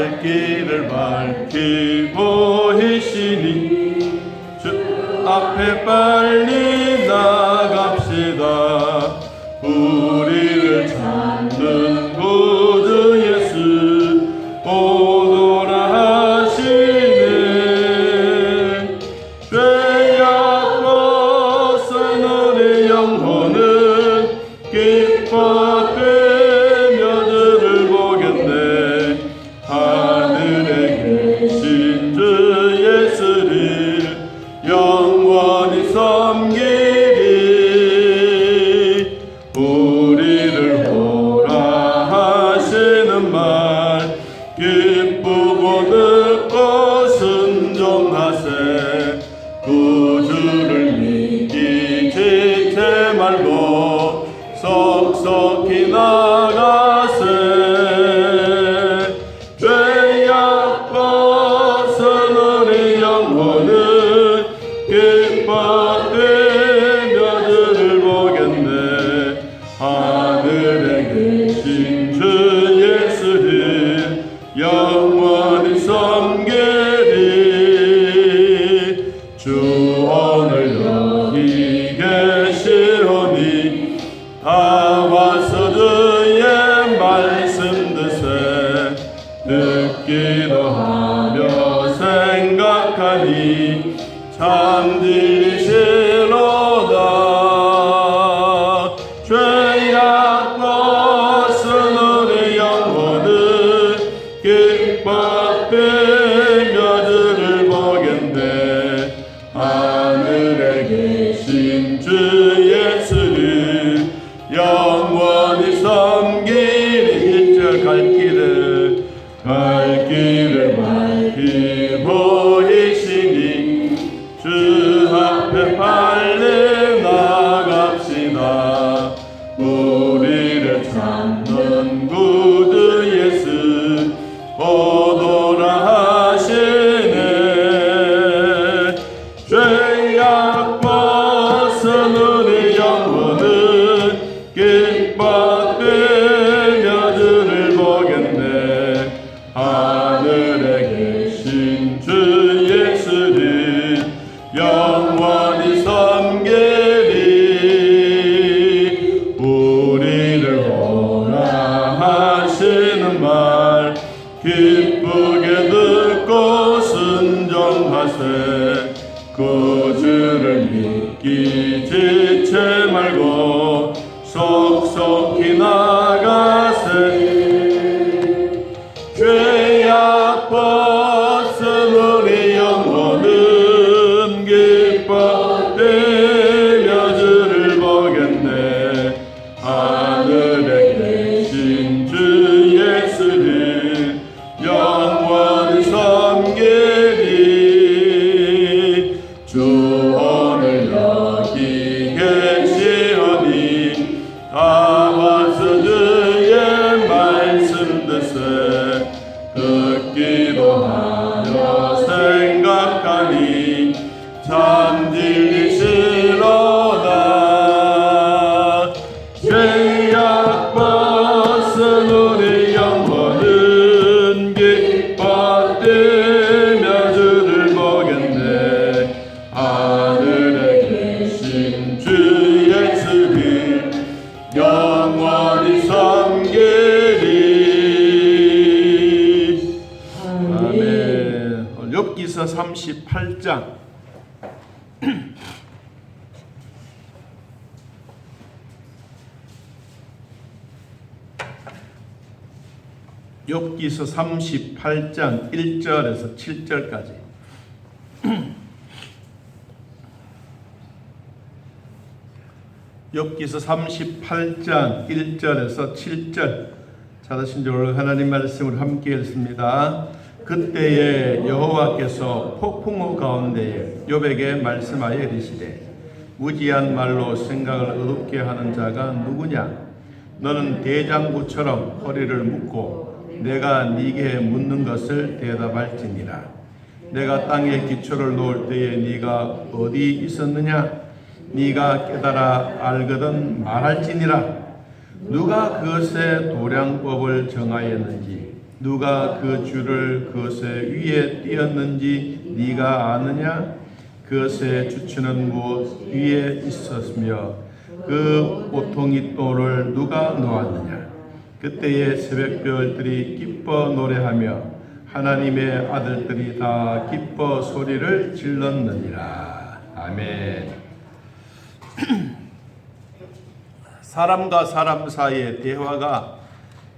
갈 길을 밝히고 계시니 주 앞에 빨리 나갑시다. 우리를 찾는 구주 예수 오노라 하시네. 죄악 벗은 우리 영혼은 기뻐되며 주를 보겠네. 하늘에 계신 주 예수를 영원히 섬기리. 우리를 보라 하시는 말 기쁘고 듣고 순종하세. 구주를 믿기 지체 말고 속속히 나가세. 죄악 벗은 우리 영혼은 기뻐되며 주를 보겠네. 하늘에 계신 주 예수를 영원히 섬기리. 주 오늘 여기 계시오니 다 와서 주의 말씀 듣세. 듣기도 하며 생각하니 참 진리시로다. 죄악 벗은 우리 영혼은 기뻐되며 주를 보겠네. 하늘에 계신 주 예수를 영원히 섬기리. 갈 길을 밝히 보이시니 주 앞에 빨리 나갑시다. 우리를 찾는 구주 예수 오노라 하시네. 죄악 벗은 우리 영혼은 기뻐되며 주를 보겠네. 하늘에 계신 주 예수를 영원히 섬기리. 우리를 오라 하시는 말 기쁘게 듣고 순종하세. 구주를 믿기 지체 말고 속속히 나가세. 죄악 벗은 우리 영혼은 기뻐되며 주를 보겠네. 하늘에 계신 주 예수를 영원히 섬기리. 주 오늘 여기 계시오니 다 와서 주의 말씀 듣세. 듣기도 하며 생각하니 참 진리시로다. 죄악 벗은 우리 영혼은 기뻐되며 주를 보겠네. 하늘에 계신 주 예수를 영원히 섬기리. 아멘. 욥기서 38장 욥기서 38장 1절에서 7절까지. 욥기서 38장 1절에서 7절. 찾으신 줄 하나님 말씀을 함께 읽습니다. 그때에 여호와께서 폭풍우 가운데에 욥에게 말씀하여 이르시되 무지한 말로 생각을 어둡게 하는 자가 누구냐? 너는 대장구처럼 허리를 묶고 내가 네게 묻는 것을 대답할지니라. 내가 땅에 기초를 놓을 때에 네가 어디 있었느냐? 네가 깨달아 알거든 말할지니라. 누가 그것의 도량법을 정하였는지 누가 그 줄을 그것의 위에 띄었는지 네가 아느냐? 그것의 주추는 무엇 위에 있었으며 그 오통이 돌을 누가 놓았느냐? 그때의 새벽별들이 기뻐 노래하며 하나님의 아들들이 다 기뻐 소리를 질렀느니라. 아멘. 사람과 사람 사이의 대화가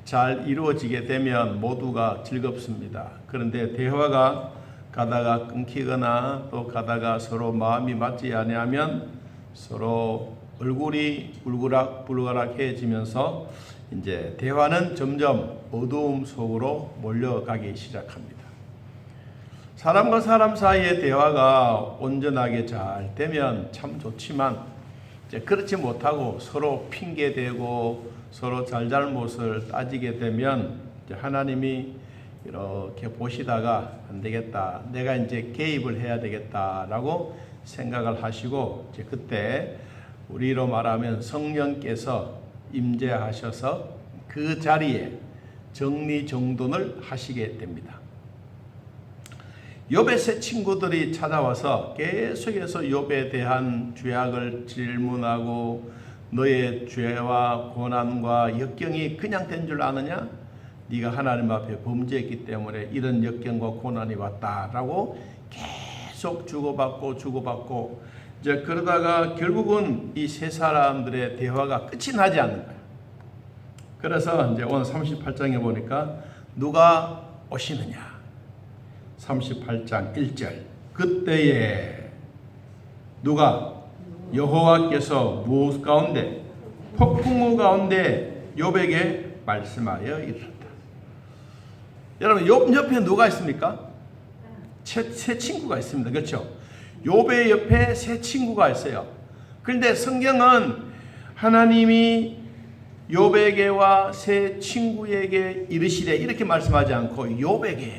잘 이루어지게 되면 모두가 즐겁습니다. 그런데 대화가 가다가 끊기거나 또 가다가 서로 마음이 맞지 아니하면 서로 얼굴이 울그락불그락해지면서 이제 대화는 점점 어두움 속으로 몰려가기 시작합니다. 사람과 사람 사이의 대화가 온전하게 잘 되면 참 좋지만 이제 그렇지 못하고 서로 핑계대고 서로 잘잘못을 따지게 되면 이제 하나님이 이렇게 보시다가 안 되겠다, 내가 이제 개입을 해야 되겠다라고 생각을 하시고 이제 그때 우리로 말하면 성령께서 임재하셔서 그 자리에 정리정돈을 하시게 됩니다. 욥의 세 친구들이 찾아와서 계속해서 욥에 대한 죄악을 질문하고 너의 죄와 고난과 역경이 그냥 된 줄 아느냐? 네가 하나님 앞에 범죄했기 때문에 이런 역경과 고난이 왔다라고 계속 주고받고 이제 그러다가 결국은 이 세 사람들의 대화가 끝이 나지 않는 거예요. 그래서 이제 오늘 38장에 보니까 누가 오시느냐? 38장 1절 그때에 누가 여호와께서 무엇 가운데 폭풍우 가운데 욥에게 말씀하여 이르렀다. 여러분 욥 옆에 누가 있습니까? 세 친구가 있습니다. 그렇죠? 욥의 옆에 세 친구가 있어요. 그런데 성경은 하나님이 욥에게와 세 친구에게 이르시되 이렇게 말씀하지 않고 욥에게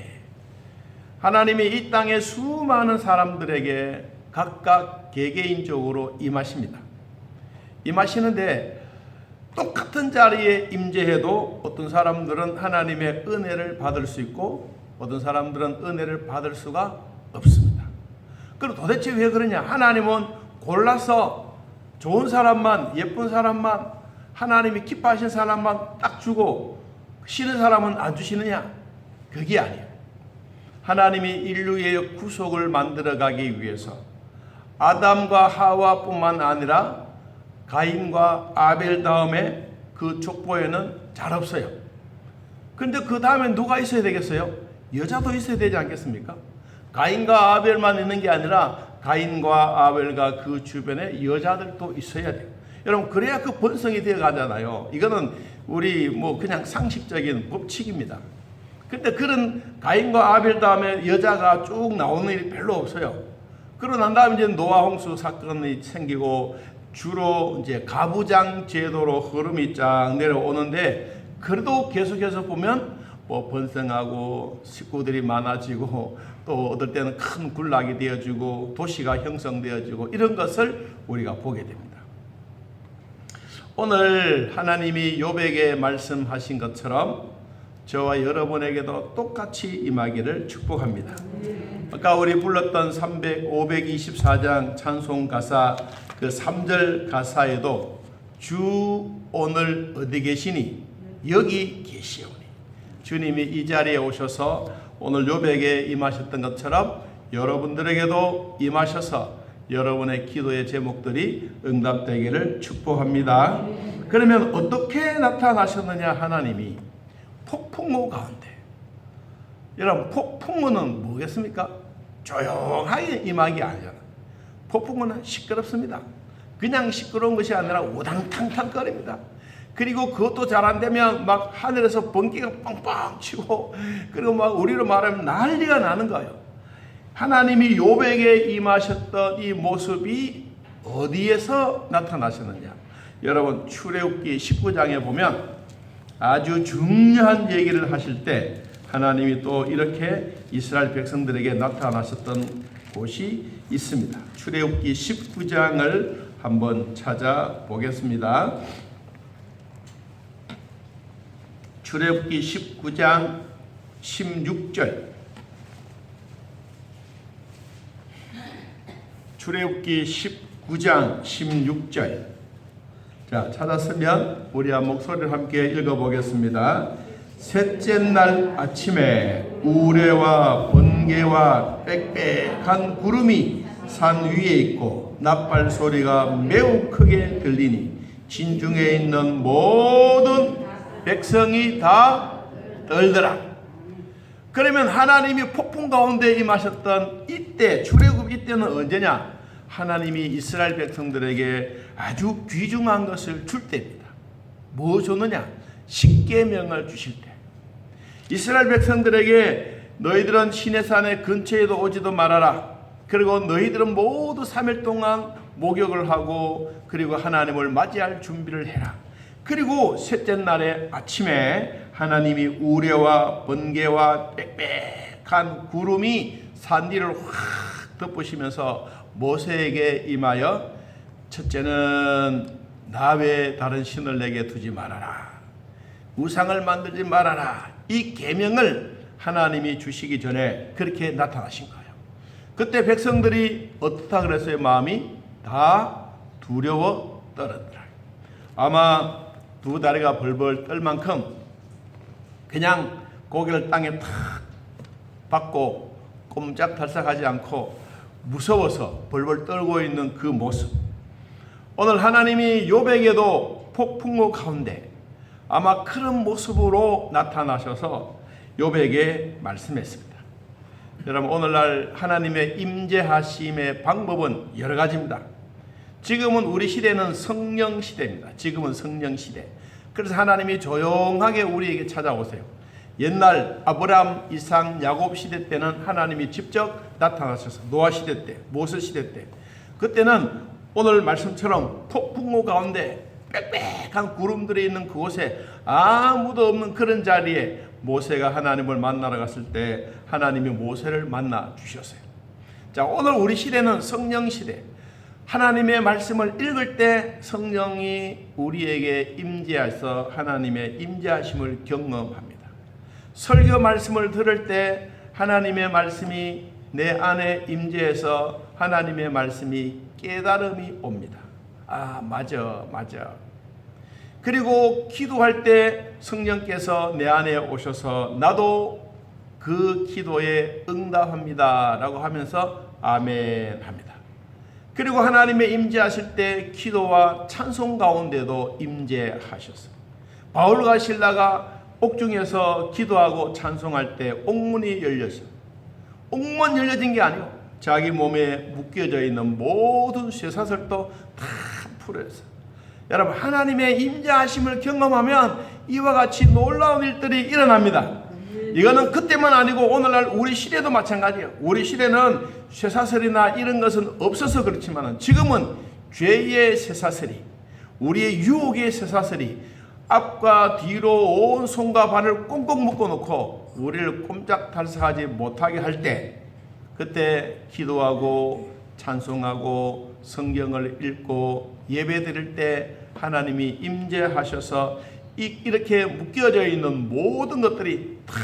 하나님이 이 땅의 수많은 사람들에게 각각 개개인적으로 임하십니다. 임하시는데 똑같은 자리에 임재해도 어떤 사람들은 하나님의 은혜를 받을 수 있고 어떤 사람들은 은혜를 받을 수가 없습니다. 그럼 도대체 왜 그러냐? 하나님은 골라서 좋은 사람만, 예쁜 사람만, 하나님이 기뻐하신 사람만 딱 주고 싫은 사람은 안 주시느냐? 그게 아니에요. 하나님이 인류의 구속을 만들어가기 위해서 아담과 하와뿐만 아니라 가인과 아벨 다음에 그 족보에는 잘 없어요. 그런데 그 다음에 누가 있어야 되겠어요? 여자도 있어야 되지 않겠습니까? 가인과 아벨만 있는 게 아니라 가인과 아벨과 그 주변에 여자들도 있어야 돼요. 여러분 그래야 그 번성이 되어 가잖아요. 이거는 우리 뭐 그냥 상식적인 법칙입니다. 근데 그런 가인과 아벨 다음에 여자가 쭉 나오는 일이 별로 없어요. 그러고 난 다음에 이제 노아 홍수 사건이 생기고 주로 이제 가부장 제도로 흐름이 쫙 내려오는데 그래도 계속해서 보면 뭐 번성하고 식구들이 많아지고 또 어떨 때는 큰 군락이 되어지고 도시가 형성되어지고 이런 것을 우리가 보게 됩니다. 오늘 하나님이 욥에게 말씀하신 것처럼 저와 여러분에게도 똑같이 임하기를 축복합니다. 아까 우리 불렀던 524장 찬송 가사 그 3절 가사에도 주 오늘 어디 계시니 여기 계시오니 주님이 이 자리에 오셔서 오늘 욥에게 임하셨던 것처럼 여러분들에게도 임하셔서 여러분의 기도의 제목들이 응답되기를 축복합니다. 그러면 어떻게 나타나셨느냐? 하나님이 폭풍우 가운데. 여러분 폭풍우는 뭐겠습니까? 조용하게 임하기 아니잖아. 폭풍우는 시끄럽습니다. 그냥 시끄러운 것이 아니라 우당탕탕거립니다. 그리고 그것도 잘 안 되면 막 하늘에서 번개가 빵빵 치고 그리고 막 우리로 말하면 난리가 나는 거예요. 하나님이 욥에게 임하셨던 이 모습이 어디에서 나타나셨느냐? 여러분 출애굽기 19장에 보면 아주 중요한 얘기를 하실 때 하나님이 또 이렇게 이스라엘 백성들에게 나타나셨던 곳이 있습니다. 출애굽기 19장을 한번 찾아보겠습니다. 출애굽기 19장 16절. 출애굽기 19장 16절. 자, 찾았으면 우리 한 목소리를 함께 읽어보겠습니다. 셋째 날 아침에 우레와 번개와 빽빽한 구름이 산 위에 있고 나팔 소리가 매우 크게 들리니 진중에 있는 모든 백성이 다 떨더라. 그러면 하나님이 폭풍 가운데 임하셨던 이때, 출애굽 이때는 언제냐? 하나님이 이스라엘 백성들에게 아주 귀중한 것을 줄 때입니다. 뭐 줬느냐? 십계명을 주실 때. 이스라엘 백성들에게 너희들은 시내산의 근처에도 오지도 말아라. 그리고 너희들은 모두 3일 동안 목욕을 하고 그리고 하나님을 맞이할 준비를 해라. 그리고 셋째 날의 아침에 하나님이 우레와 번개와 빽빽한 구름이 산 위를 확 덮으시면서 모세에게 임하여 첫째는 나 외에 다른 신을 내게 두지 말아라. 우상을 만들지 말아라. 이 계명을 하나님이 주시기 전에 그렇게 나타나신 거예요. 그때 백성들이 어떻다 그랬어요? 마음이 다 두려워 떨었더라. 아마 두 다리가 벌벌 떨 만큼 그냥 고개를 땅에 탁 박고 꼼짝달싹하지 않고 무서워서 벌벌 떨고 있는 그 모습. 오늘 하나님이 욥에게도 폭풍우 가운데 아마 그런 모습으로 나타나셔서 욥에게 말씀했습니다. 여러분, 오늘날 하나님의 임재하심의 방법은 여러 가지입니다. 지금은 우리 시대는 성령 시대입니다. 지금은 성령 시대. 그래서 하나님이 조용하게 우리에게 찾아오세요. 옛날 아브라함, 이삭, 야곱 시대 때는 하나님이 직접 나타나셔서 노아 시대 때, 모세 시대 때, 그때는 오늘 말씀처럼 폭풍우 가운데 빽빽한 구름들이 있는 그곳에 아무도 없는 그런 자리에 모세가 하나님을 만나러 갔을 때 하나님이 모세를 만나 주셨어요. 자, 오늘 우리 시대는 성령 시대. 하나님의 말씀을 읽을 때 성령이 우리에게 임재해서 하나님의 임재하심을 경험합니다. 설교 말씀을 들을 때 하나님의 말씀이 내 안에 임재해서 하나님의 말씀이 깨달음이 옵니다. 아, 맞아. 그리고 기도할 때 성령께서 내 안에 오셔서 나도 그 기도에 응답합니다 라고 하면서 아멘 합니다. 그리고 하나님의 임재하실 때 기도와 찬송 가운데도 임재하셨어요. 바울과 실라가 옥중에서 기도하고 찬송할 때 옥문이 열렸어요. 옥문 열려진 게 아니고 자기 몸에 묶여져 있는 모든 쇠사슬도 다 풀어졌어요. 여러분, 하나님의 임재하심을 경험하면 이와 같이 놀라운 일들이 일어납니다. 이거는 그때만 아니고 오늘날 우리 시대도 마찬가지예요. 우리 시대는 쇠사슬이나 이런 것은 없어서 그렇지만 지금은 죄의 쇠사슬이, 우리의 유혹의 쇠사슬이 앞과 뒤로 온 손과 발을 꽁꽁 묶어놓고 우리를 꼼짝달싹하지 못하게 할 때, 그때 기도하고 찬송하고 성경을 읽고 예배드릴 때 하나님이 임재하셔서 이렇게 묶여져 있는 모든 것들이 다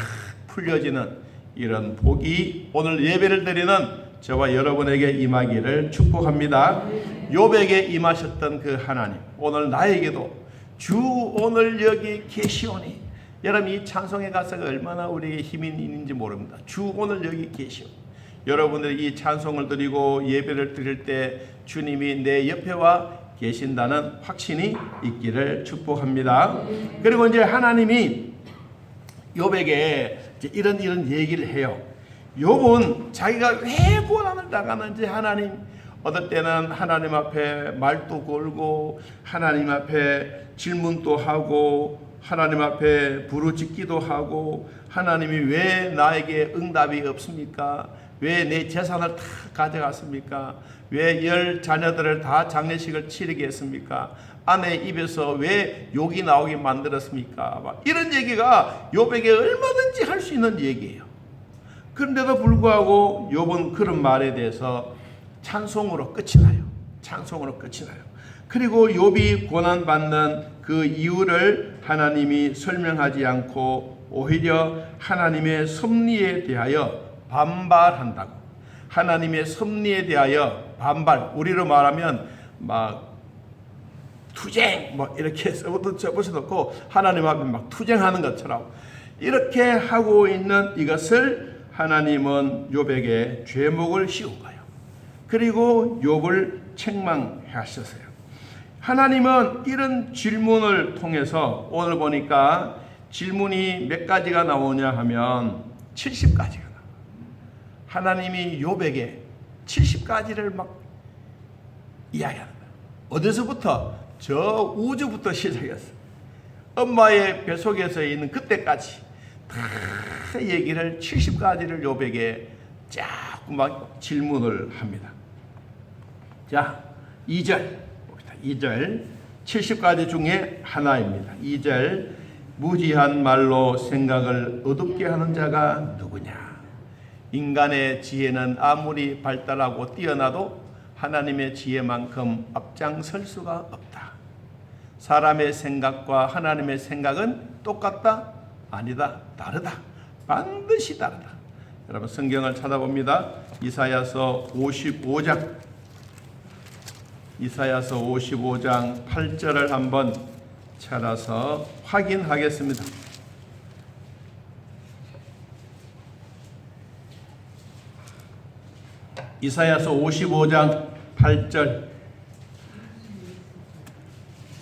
풀려지는 이런 복이 오늘 예배를 드리는 저와 여러분에게 임하기를 축복합니다. 욥에게 임하셨던 그 하나님, 오늘 나에게도 주 오늘 여기 계시오니. 여러분, 이 찬송의 가사가 얼마나 우리에게 힘이 있는지 모릅니다. 주 오늘 여기 계시오니. 여러분들이 이 찬송을 드리고 예배를 드릴 때 주님이 내 옆에와 계신다는 확신이 있기를 축복합니다. 그리고 이제 하나님이 욥에게 이런 얘기를 해요. 욥은 자기가 왜 고난을 당하는지 하나님, 어떨 때는 하나님 앞에 말도 걸고 하나님 앞에 질문도 하고 하나님 앞에 부르짖기도 하고 하나님이 왜 나에게 응답이 없습니까? 왜 내 재산을 다 가져갔습니까? 왜 10 자녀들을 다 장례식을 치르게 했습니까? 아내 입에서 왜 욕이 나오게 만들었습니까? 막 이런 얘기가 욥에게 얼마든지 할 수 있는 얘기예요. 그런데도 불구하고 욥은 그런 말에 대해서 찬송으로 끝이 나요. 찬송으로 끝이 나요. 그리고 욥이 고난받는 그 이유를 하나님이 설명하지 않고 오히려 하나님의 섭리에 대하여 반발한다고. 하나님의 섭리에 대하여 반발. 우리로 말하면 막 투쟁 뭐 이렇게 써붙여놓고 하나님 앞에 막 투쟁하는 것처럼 이렇게 하고 있는 이것을 하나님은 욥에게 죄목을 씌운 거예요. 그리고 욥을 책망하셨어요. 하나님은 이런 질문을 통해서 오늘 보니까 질문이 몇 가지가 나오냐 하면 70가지가 나와요. 하나님이 욥에게 70가지를 막 이야기하는 거예요. 어디서부터? 저 우주부터 시작했어요. 엄마의 뱃속에서 있는 그때까지 다 얘기를 70가지를 욥에게 자꾸 막 질문을 합니다. 자, 2절 봅시다. 2절 70가지 중에 하나입니다. 2절 무지한 말로 생각을 어둡게 하는 자가 누구냐? 인간의 지혜는 아무리 발달하고 뛰어나도 하나님의 지혜만큼 앞장설 수가 없다. 사람의 생각과 하나님의 생각은 똑같다? 아니다. 다르다. 반드시 다르다. 여러분 성경을 찾아봅니다. 이사야서 55장 8절을 한번 찾아서 확인하겠습니다. 이사야서 55장 8절.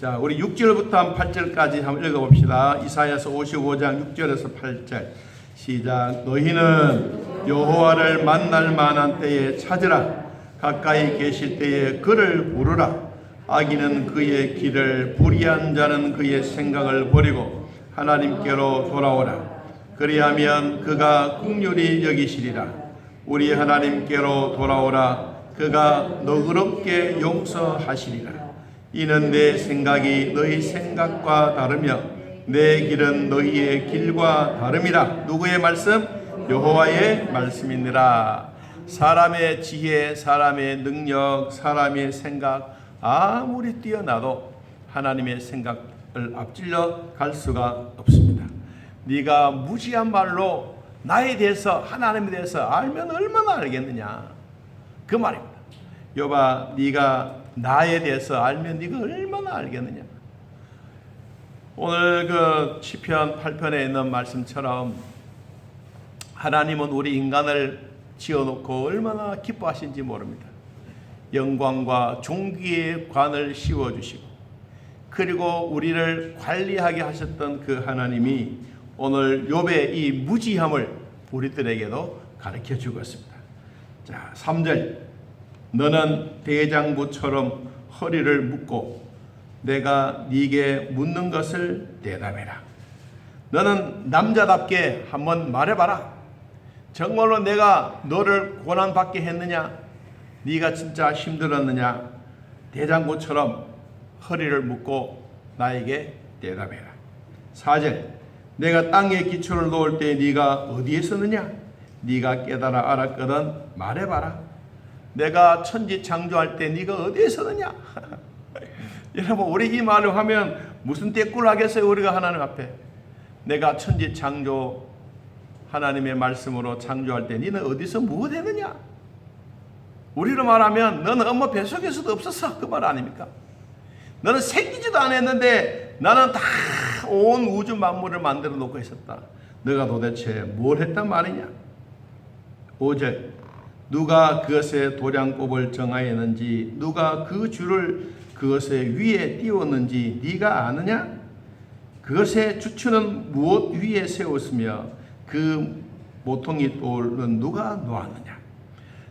자, 우리 6절부터 8절까지 한번 읽어봅시다. 이사야서 55장 6절에서 8절. 시작. 너희는 여호와를 만날 만한 때에 찾으라. 가까이 계실 때에 그를 부르라. 악인은 그의 길을, 불의한 자는 그의 생각을 버리고 하나님께로 돌아오라. 그리하면 그가 긍휼히 여기시리라. 우리 하나님께로 돌아오라. 그가 너그럽게 용서하시리라. 이는 내 생각이 너희 생각과 다르며 내 길은 너희의 길과 다름이라. 누구의 말씀? 여호와의 말씀이니라. 사람의 지혜, 사람의 능력, 사람의 생각 아무리 뛰어나도 하나님의 생각을 앞질러 갈 수가 없습니다. 네가 무지한 말로 나에 대해서, 하나님에 대해서 알면 얼마나 알겠느냐, 그 말입니다. 욥아, 네가 나에 대해서 알면 네가 얼마나 알겠느냐. 오늘 그 시편 8편에 있는 말씀처럼 하나님은 우리 인간을 지어놓고 얼마나 기뻐하신지 모릅니다. 영광과 존귀의 관을 씌워주시고 그리고 우리를 관리하게 하셨던 그 하나님이 오늘 욥의 이 무지함을 우리들에게도 가르쳐 주고 있습니다. 자, 3절. 너는 대장부처럼 허리를 묶고 내가 네게 묻는 것을 대답해라. 너는 남자답게 한번 말해봐라. 정말로 내가 너를 고난받게 했느냐? 네가 진짜 힘들었느냐? 대장부처럼 허리를 묶고 나에게 대답해라. 4절. 내가 땅에 기초를 놓을 때 네가 어디에 서느냐? 네가 깨달아 알았거든 말해봐라. 내가 천지 창조할 때 네가 어디에 서느냐? 여러분, 우리 이 말을 하면 무슨 떼꿀 하겠어요? 우리가 하나님 앞에 내가 천지 창조 하나님의 말씀으로 창조할 때 너는 어디서 무엇 했느냐? 우리로 말하면 너는 엄마 뱃속에서도 없었어, 그 말 아닙니까? 너는 생기지도 않았는데 나는 다 온 우주 만물을 만들어 놓고 있었다. 너가 도대체 뭘 했단 말이냐? 5절. 누가 그것의 도량법을 정하였는지, 누가 그 줄을 그것의 위에 띄웠는지 네가 아느냐? 그것의 주추는 무엇 위에 세웠으며 그 모퉁이 돌은 누가 놓았느냐?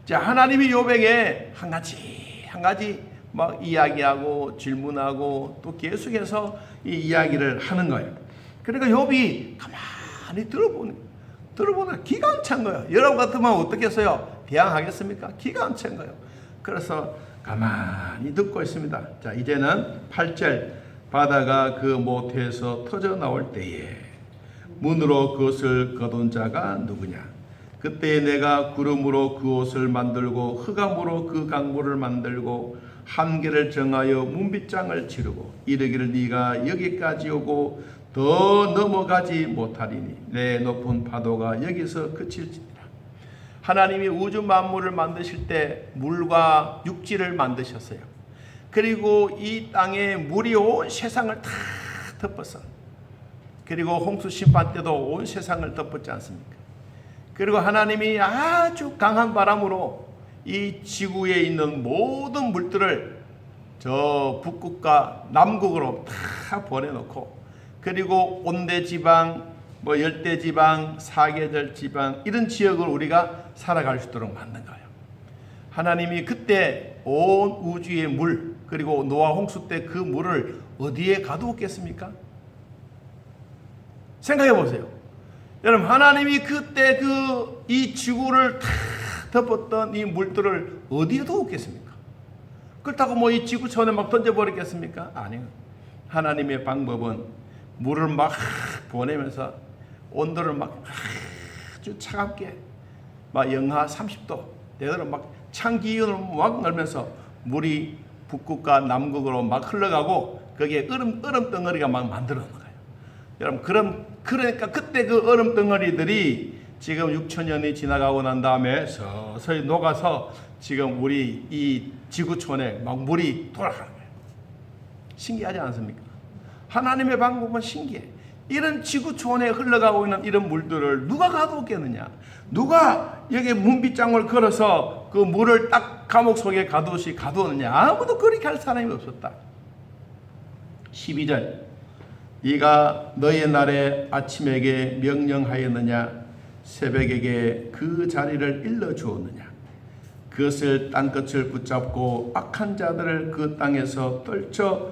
자, 하나님이 욥에게 한 가지 막 이야기하고 질문하고 또 계속해서 이 이야기를 하는 거예요. 그러니까 욥이 가만히 들어보니까 기가 안 찬 거예요. 여러분 같으면 어떻겠어요? 대항하겠습니까? 기가 안 찬 거예요. 그래서 가만히 듣고 있습니다. 자, 이제는 8절. 바다가 그 모태에서 터져 나올 때에 문으로 그것을 거둔 자가 누구냐? 그때 내가 구름으로 그 옷을 만들고 흑암으로 그 강물을 만들고 한계를 정하여 문빗장을 치르고 이르기를 네가 여기까지 오고 더 넘어가지 못하리니 내 높은 파도가 여기서 그칠지니라. 하나님이 우주 만물을 만드실 때 물과 육지를 만드셨어요. 그리고 이 땅에 물이 온 세상을 다 덮었어. 그리고 홍수 심판 때도 온 세상을 덮었지 않습니까? 그리고 하나님이 아주 강한 바람으로 이 지구에 있는 모든 물들을 저 북극과 남극으로 다 보내놓고, 그리고 온대지방, 열대지방, 사계절 지방, 이런 지역을 우리가 살아갈 수 있도록 만든 거예요. 하나님이 그때 온 우주의 물, 그리고 노아 홍수 때 그 물을 어디에 가두었겠습니까? 생각해 보세요. 여러분, 하나님이 그때 이 지구를 다 덮었던 이 물들을 어디에 두었겠습니까? 그렇다고 이 지구촌에 막 던져버리겠습니까? 아니요. 하나님의 방법은 물을 막 보내면서 온도를 막 아주 차갑게, 막 영하 30도, 내가 막 찬기운을 막 넣으면서 물이 북극과 남극으로 막 흘러가고, 거기에 얼음 덩어리가 막 만들어 놓은 거예요. 여러분, 그러니까 그때 그 얼음 덩어리들이 지금 6천년이 지나가고 난 다음에 서서히 녹아서 지금 우리 이 지구촌에 막 물이 돌아가는 거예요. 신기하지 않습니까? 하나님의 방법은 신기해. 이런 지구촌에 흘러가고 있는 이런 물들을 누가 가두었겠느냐? 누가 여기 문빗장을 걸어서 그 물을 딱 감옥 속에 가두듯이 가두었느냐? 아무도 그렇게 할 사람이 없었다. 12절, 네가 너의 날에 아침에게 명령하였느냐? 새벽에게 그 자리를 일러주었느냐? 그것을 땅끝을 붙잡고 악한 자들을 그 땅에서 떨쳐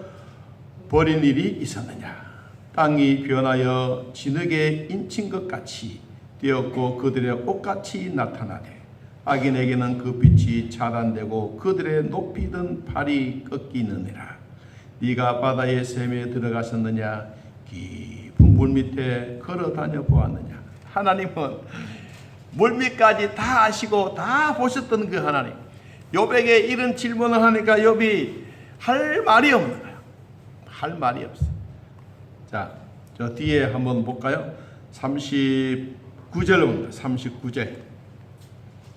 버린 일이 있었느냐? 땅이 변하여 진흙에 인친 것 같이 되었고 그들의 옷같이 나타나네. 악인에게는 그 빛이 차단되고 그들의 높이 든 발이 꺾이느니라. 네가 바다의 샘에 들어가셨느냐? 깊은 물 밑에 걸어 다녀 보았느냐? 하나님은 물밑까지 다 아시고 다 보셨던 그 하나님. 욥에게 이런 질문을 하니까 욥이 할 말이 없는 거예요. 할 말이 없어. 자, 저 뒤에 한번 볼까요? 39절로 봅니다. 39절.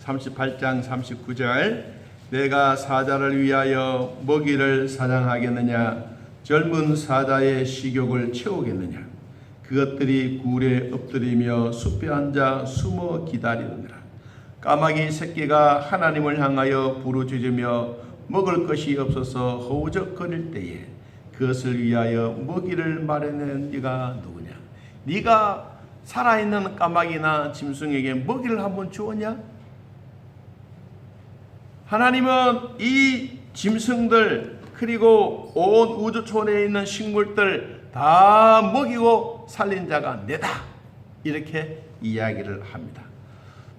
38장 39절. 내가 사자를 위하여 먹이를 사냥하겠느냐? 젊은 사자의 식욕을 채우겠느냐? 그것들이 굴에 엎드리며 숲에 앉아 숨어 기다리느니라. 까마귀 새끼가 하나님을 향하여 부르짖으며 먹을 것이 없어서 허우적거릴 때에 그것을 위하여 먹이를 마련한 네가 누구냐? 네가 살아있는 까마귀나 짐승에게 먹이를 한번 주었냐? 하나님은 이 짐승들, 그리고 온 우주촌에 있는 식물들 다 먹이고 살린 자가 내다, 이렇게 이야기를 합니다.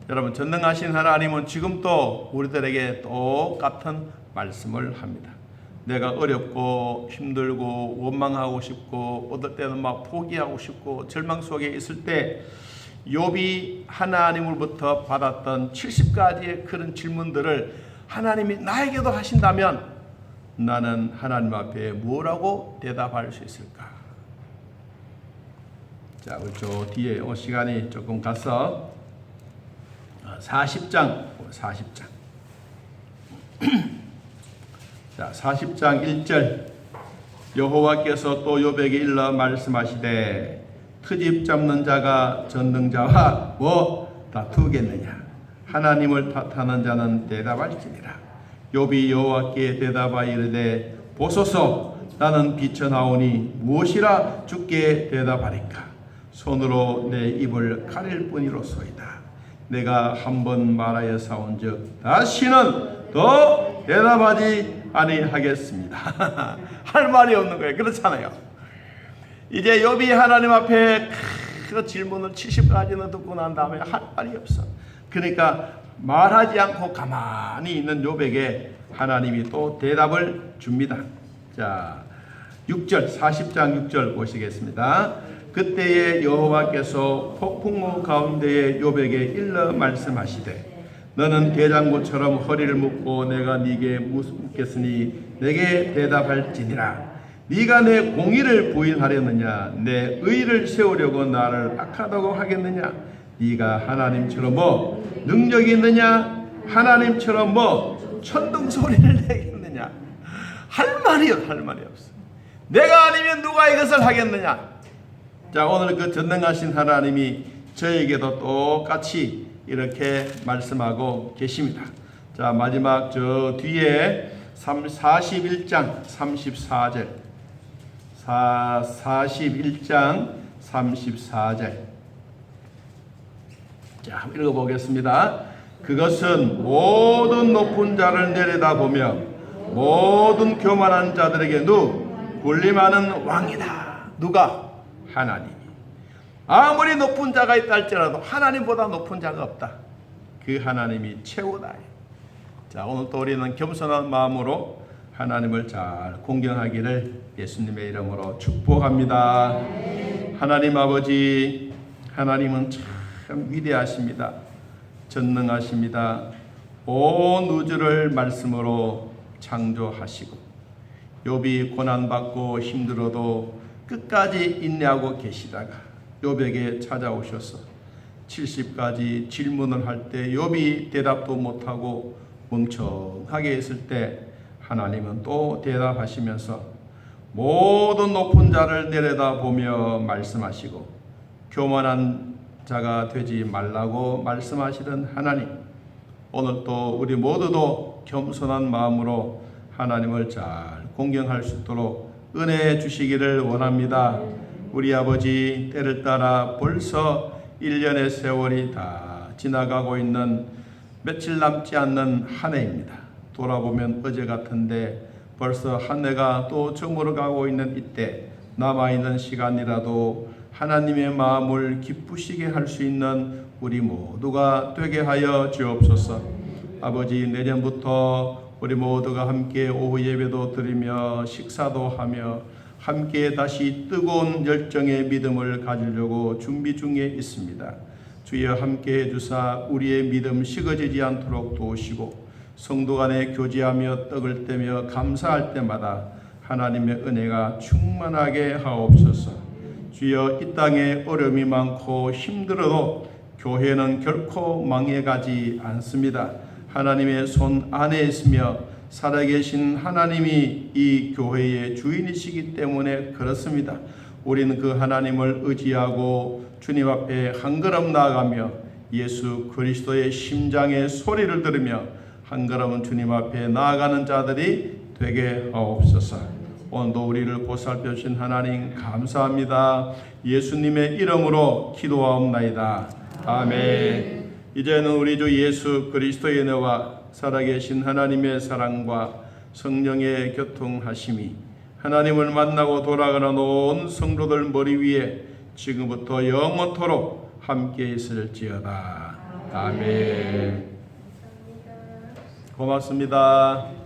여러분, 전능하신 하나님은 지금도 우리들에게 똑같은 말씀을 합니다. 내가 어렵고 힘들고 원망하고 싶고 어떨 때는 막 포기하고 싶고 절망 속에 있을 때 욥이 하나님으로부터 받았던 70가지의 그런 질문들을 하나님이 나에게도 하신다면 나는 하나님 앞에 뭐라고 대답할 수 있을까? 자, 우리 저 뒤에 시간이 조금 가서 40장 자, 40장 1절. 여호와께서 또 욥에게 일러 말씀하시되 트집 잡는 자가 전능자와 뭐 다투겠느냐? 하나님을 탓하는 자는 대답할지니라. 욥이 여호와께 대답하여 이르되 보소서, 나는 비쳐나오니 무엇이라 주께 대답하리까? 손으로 내 입을 가릴 뿐이로소이다. 내가 한번 말하여 사온즉 다시는 더 대답하지 아니하겠습니다. 할 말이 없는 거예요. 그렇잖아요. 이제 욥이 하나님 앞에 그 질문을 70가지나 듣고 난 다음에 할 말이 없어. 그러니까 말하지 않고 가만히 있는 욥에게 하나님이 또 대답을 줍니다. 자, 6절, 40장 6절 보시겠습니다. 그때에 여호와께서 폭풍우 가운데에 욥에게 일러 말씀하시되 너는 대장구처럼 허리를 묶고 내가 네게 묻겠으니 내게 대답할지니라. 네가 내 공의를 부인하려느냐? 내 의를 세우려고 나를 악하다고 하겠느냐? 네가 하나님처럼 뭐 능력이 있느냐? 하나님처럼 뭐 천둥 소리를 내겠느냐? 할 말이 없어. 내가 아니면 누가 이것을 하겠느냐? 자, 오늘 그 전능하신 하나님이 저에게도 똑같이 이렇게 말씀하고 계십니다. 자, 마지막 저 뒤에 41장 34절 41장 34절 자, 한번 읽어보겠습니다. 그것은 모든 높은 자를 내려다보며 모든 교만한 자들에게 군림하는 왕이다. 누가? 하나님이. 아무리 높은 자가 있다 할지라도 하나님보다 높은 자가 없다. 그 하나님이 최고다. 자, 오늘 또 우리는 겸손한 마음으로 하나님을 잘 공경하기를 예수님의 이름으로 축복합니다. 하나님 아버지, 하나님은 참 위대하십니다. 전능하십니다. 온 우주를 말씀으로 창조하시고 욥이 고난받고 힘들어도 끝까지 인내하고 계시다가 욥에게 찾아오셔서 70가지 질문을 할 때 욥이 대답도 못하고 멍청하게 있을 때 하나님은 또 대답하시면서 모든 높은 자를 내려다보며 말씀하시고 교만한 자가 되지 말라고 말씀하시던 하나님, 오늘 또 우리 모두도 겸손한 마음으로 하나님을 잘 공경할 수 있도록 은혜 주시기를 원합니다. 우리 아버지, 때를 따라 벌써 1년의 세월이 다 지나가고 있는 며칠 남지 않는 한 해입니다. 돌아보면 어제 같은데 벌써 한 해가 또 저물어가고 있는 이때 남아있는 시간이라도 하나님의 마음을 기쁘시게 할 수 있는 우리 모두가 되게 하여 주옵소서. 아버지, 내년부터 우리 모두가 함께 오후 예배도 드리며 식사도 하며 함께 다시 뜨거운 열정의 믿음을 가지려고 준비 중에 있습니다. 주여 함께 해주사 우리의 믿음 식어지지 않도록 도우시고 성도 간에 교제하며 떡을 떼며 감사할 때마다 하나님의 은혜가 충만하게 하옵소서. 주여, 이 땅에 어려움이 많고 힘들어도 교회는 결코 망해가지 않습니다. 하나님의 손 안에 있으며 살아계신 하나님이 이 교회의 주인이시기 때문에 그렇습니다. 우리는 그 하나님을 의지하고 주님 앞에 한 걸음 나아가며 예수 그리스도의 심장의 소리를 들으며 한 걸음은 주님 앞에 나아가는 자들이 되게 하옵소서. 오늘도 우리를 보살펴 주신 하나님 감사합니다. 예수님의 이름으로 기도하옵나이다. 아멘. 이제는 우리 주 예수 그리스도의 은혜와 살아계신 하나님의 사랑과 성령의 교통하심이 하나님을 만나고 돌아가는 온 성도들 머리 위에 지금부터 영원토록 함께 있을지어다. 아멘. 고맙습니다.